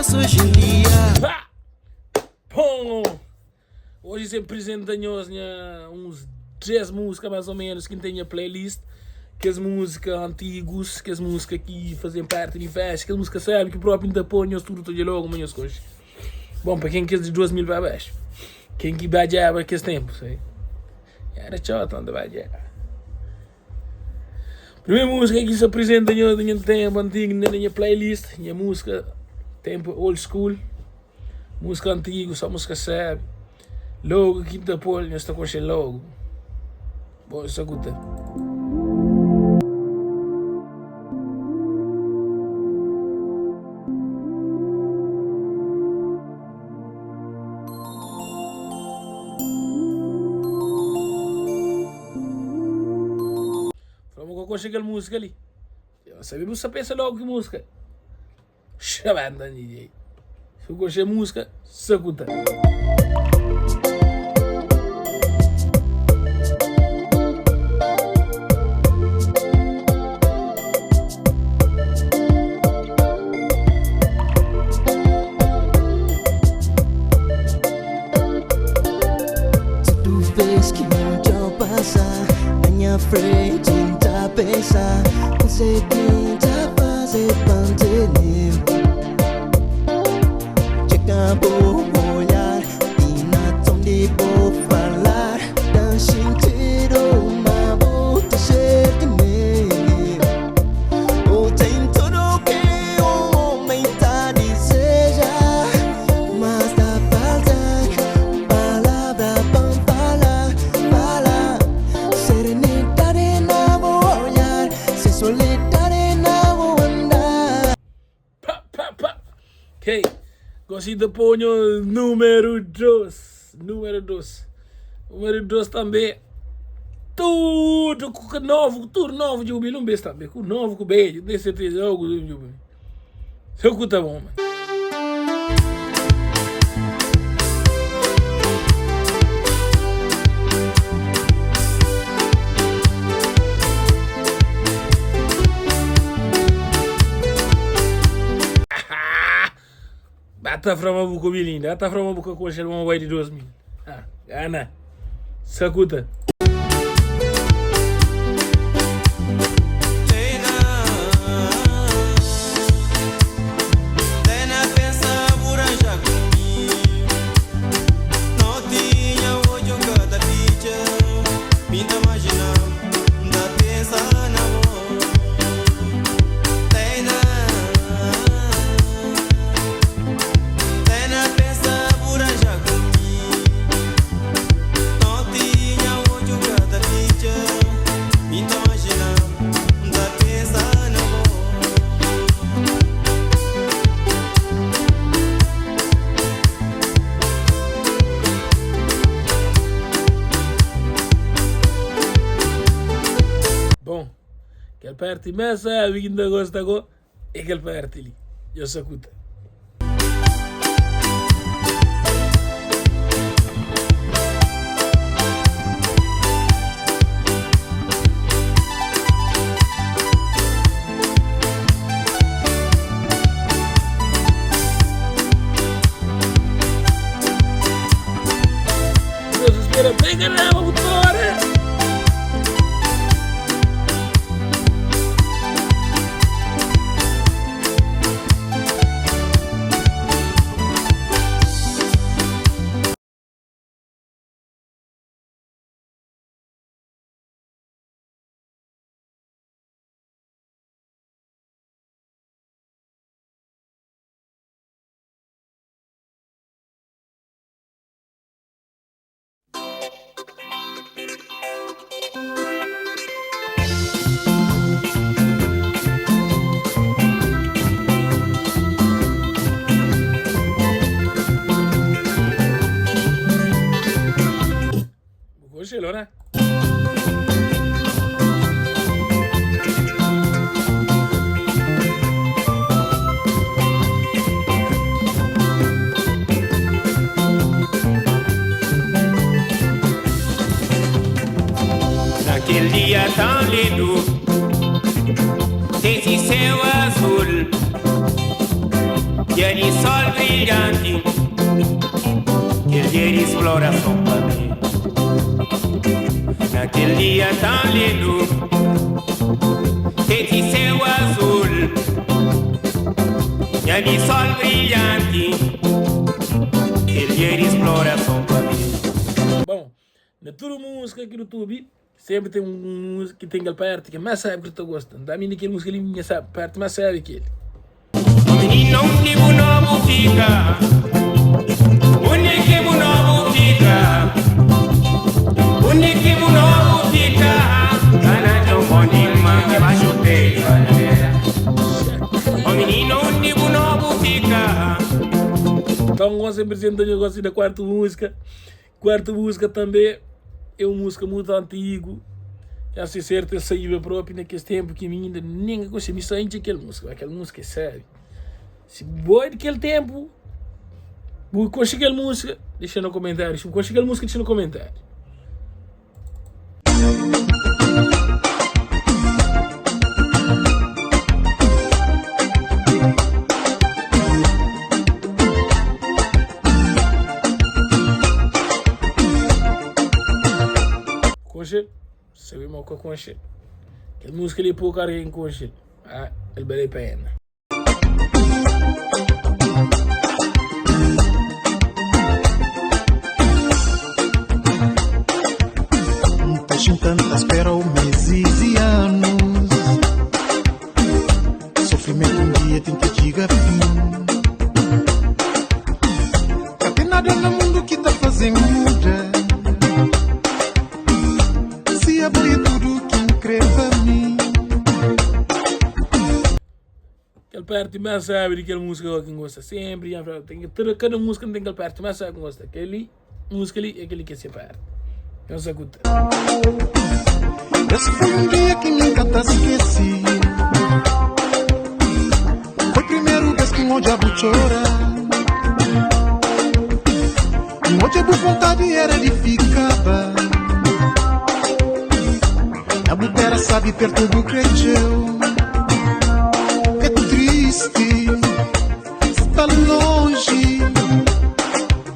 faço hoje em dia. Bom, hoje se apresenta-nos uns 10 músicas mais ou menos que tem a playlist. Que as músicas antigas, que as músicas que fazem parte de festa, que as músicas sabe que o próprio ainda põe tudo de logo, minhas coisas. Bom, para quem quer de 2000 para baixo, quem que baixava aqueles tempos, aí. Era chato, onde baixava. Primeira música que se apresenta no tempo antigo, na minha playlist, minha música, tempo old school, música antiga, só música sabe. Logo, quinta polha, esta coisa logo. Bom, isso escuta. Vamos chegar a música ali. Eu sabia você pensa logo que música. Chamando a DJ. Se eu gostei de música, sacuta. Se tu vês que não te passa na minha frente, pensar, conseguir fazer pantelir. Chega vou olhar e na tom de vou falar. Dan sentido uma volta ser de mim. Ou tem tudo que um homem tá deseja, mas dá falta palavra pra falar, falar. Serenidade na solitária não andar. Ok, gosto de pôr número 2. Número 2 também. Tudo novo de um beijo também. Com novo, com beijo. Nem certeza, algo de um. Seu cu tá bom, mano. Bata frama buku bilinda, bata frama buku kosher uma white 2000. Ah, gana. Sakuta. Quel parti messa, vinda gosta go, e quel parti lì. Io sacuta. Deus espera bem ganhar o motore. Barcelona. Naquele dia tão lindo, desse céu azul, dia de sol brilhante, aquele dia de exploração para mim. Naquele dia tão lindo, esse céu azul, dia de sol brilhante, aquele dia de exploração para mim. Bom, na toda música aqui no YouTube, sempre tem um música que tem aquela parte que mais sabe que tu gosta. Da minha aquele música ali, minha parte mais sabe que ele. O menino único novo fica, único novo fica, único novo fica, cana de um bonima que vai chuteira. O menino único novo fica. Então, nós sempre dizendo que eu gosto da quarta música. Quarta música também é uma música muito antiga. Já se certo, saiu próprio naquele tempo que ainda ninguém conseguia me sair daquela música. Aquela música é séria. Se boa daquele tempo, vou conseguir a música, deixa no comentário. Se conseguir a música, deixa no comentário. Conchel, sabe mal com a Conchel. Aquela música ali é pouco cara em Conchel. Ah, ele vale a pena. Tanta espera meses e anos. Sofrimento um dia tem que chegar fim. Não tem nada no mundo que tá fazendo mudar. Se abrir tudo que increva a mim. Aquela parte mais sabe daquela música que gosta sempre. Cada música tem aquela parte mais sabe que gosta. Aquele música ali é aquele que se parte. Não se aguenta. Esse foi um dia que nunca tá esqueci. Foi a primeira vez que o diabo chora. O diabo vontade era de ficar. A mulher sabe perto do cresceu. É triste estar longe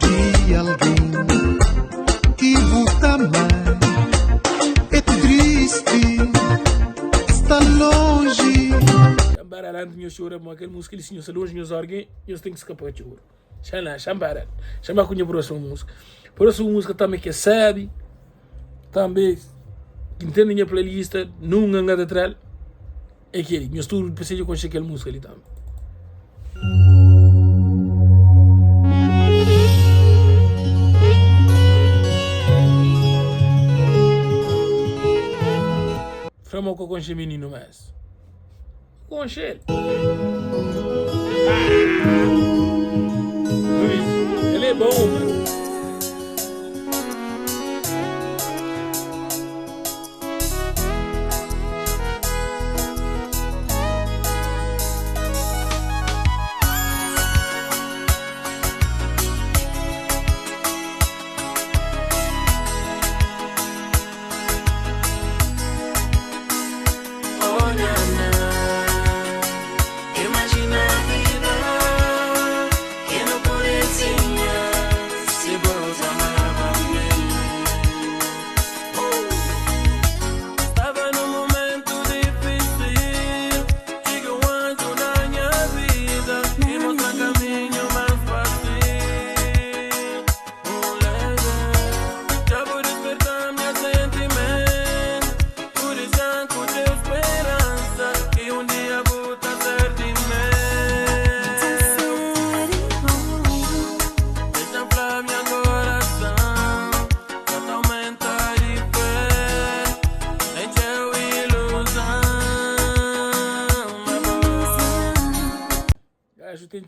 de alguém que luta mais. É triste estar longe. Chambararante minha chora, mas aquela música ele senhor se longe meus órgãos, eu tenho que escapar de choro. Chambararante. Chama com a próxima música. Próxima música também que sabe, também que entende minha playlist, não anda de atrás. É aquele, meu estudo precisa com aquela música ali também. Frama com o menino mais. Conchel. Ele é bom, mano.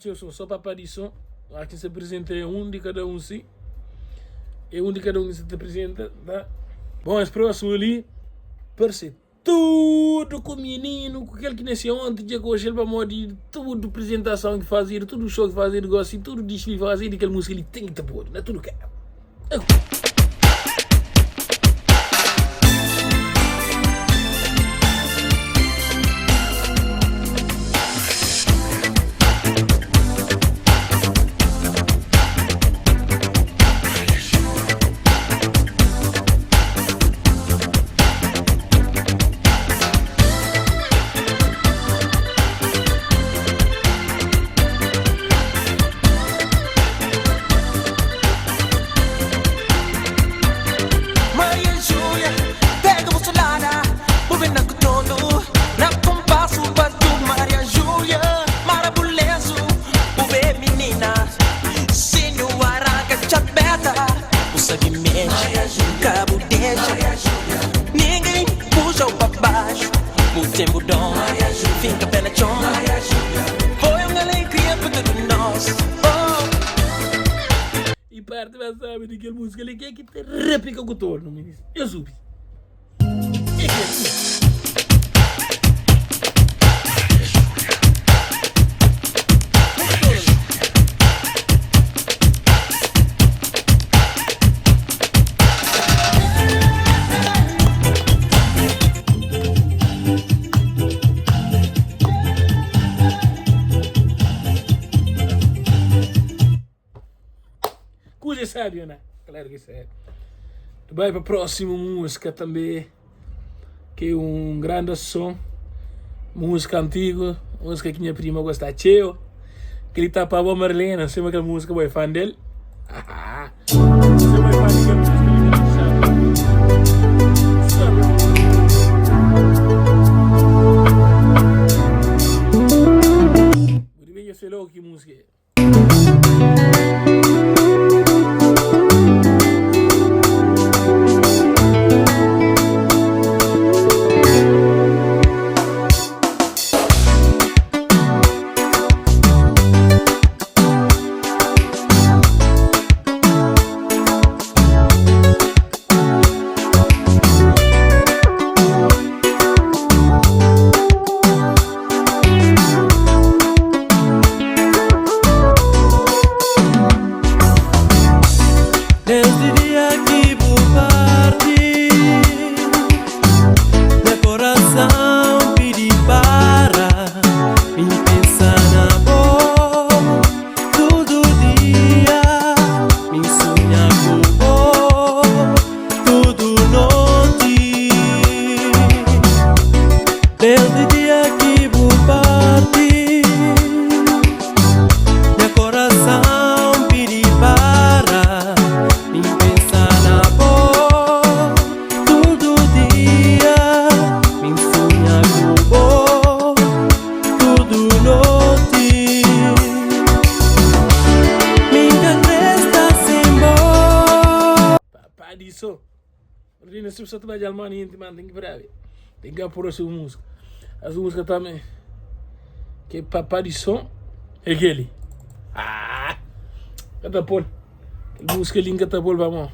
Eu sou só para aparição. Aqui se apresenta um de cada um, sim. É um de cada um que se apresenta, tá? Bom, esse próximo ali, parece tudo com o menino, com aquele que nasceu ontem, dia com ele para morrer, tudo apresentação que fazia, tudo show que fazia, negócio, tudo desfile que fazia, aquela música ali tem que estar pôr, não é tudo que é. aquela música ali, que é que te repica com o torno, me disse. Eu subi. É que é assim. Cuja é sério, né? Claro que é sério. Vai para a próxima música também, que é grande som. Música antiga, música que minha prima gosta de cheio. Que ele tá para a Marlena, sei aquela música, vai fã dele. Você vai fã daquela música, ele sabe. Muito bem, eu sei logo que música é. Se você trabalha Alemanha, tem que ver. Tem que apurar sua música. As músicas também. Que é Papai de Som. É aquele. Catapol. Música ali em Catapol, vamos.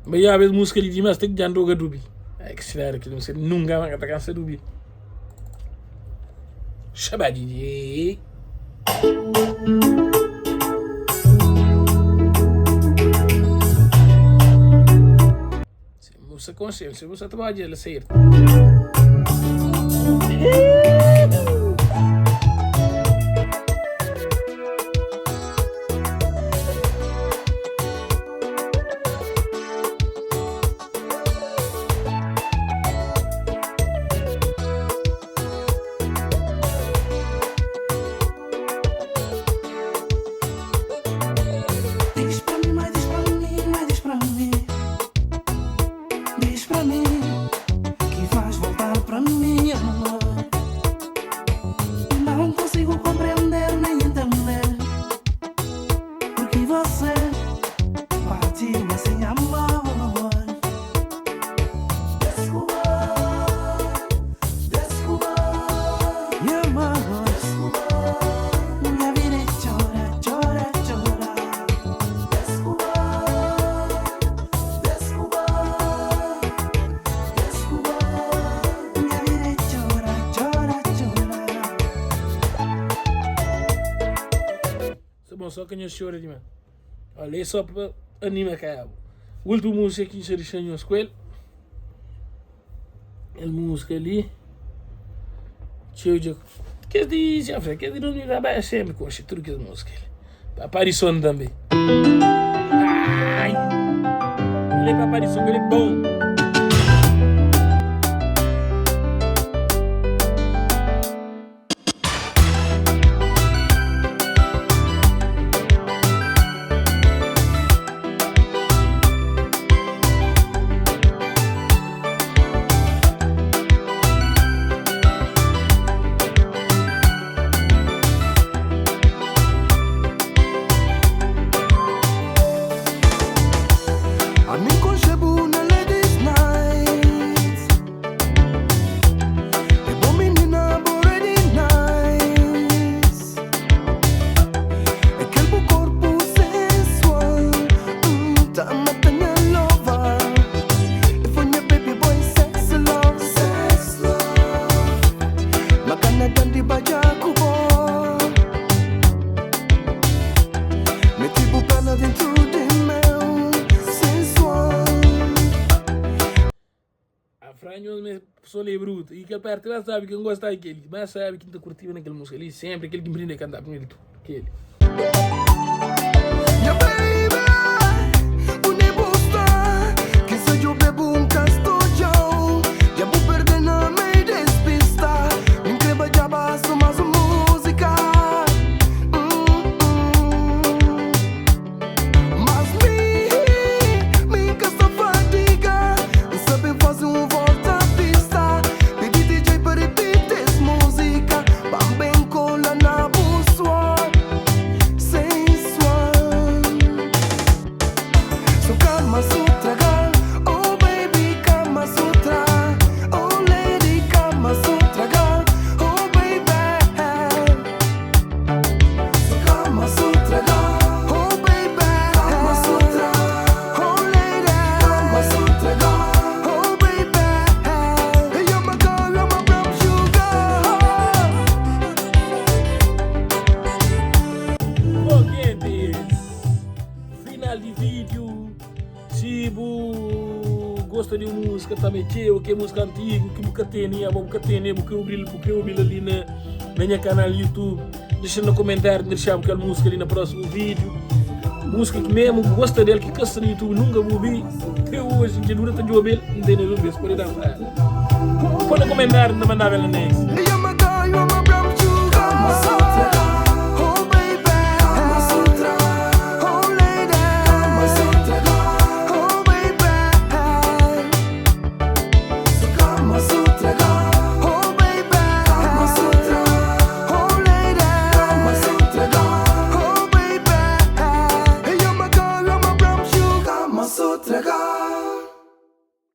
Mas já a vez música ali de mais tem que já andar dubi. É que se der aquilo, você nunca vai estar cansado dubi. Shabadidi. Você consegue, se você trabalha, ela sair. Só que eu choro de mim. Olha, é só para animar cá. O último música que eu deixei na escola. A música ali. Cheio de. Que diz, já foi, que diz, não trabalha sempre com esse truque de música. Aparição também. Ai! Ele é para aparição, ele é bom. A mim conchebu na lady pessoa ali bruta. E que perto ela sabe que não gosta daquele. Mas sabe que não está curtindo naquela música ali. Sempre aquele que me brinda a cantar com ele. Aquele. Yeah, baby, une busta, que se eu bebo castojão, já vou perder na meia despista. Me inscreva já basta mais música. Mas me casta fadiga, sabe fazer volta à pista. Pedi DJ para repetir essa música, bem cola na bussoa. Kama Sutra girl, oh baby Kama Sutra, oh lady Kama Sutra girl, oh baby. Kama Sutra girl, oh baby Kama Sutra, oh lady Kama Sutra girl, oh baby. Hey, you're my girl, you're my brown sugar. Foguetes, final de vídeo. Se você gosta de música também, o que é música antiga, que nunca tem, porque eu vi ali na minha canal YouTube. Deixa no comentário, deixar aquela música ali no próximo vídeo. Música que mesmo gosta dele, que cansa no YouTube, nunca vou ouvir. Até hoje, em dia, não está de ouvir, não tem nem ouvir, se pode dar. Põe no comentário, não mandava ela nem.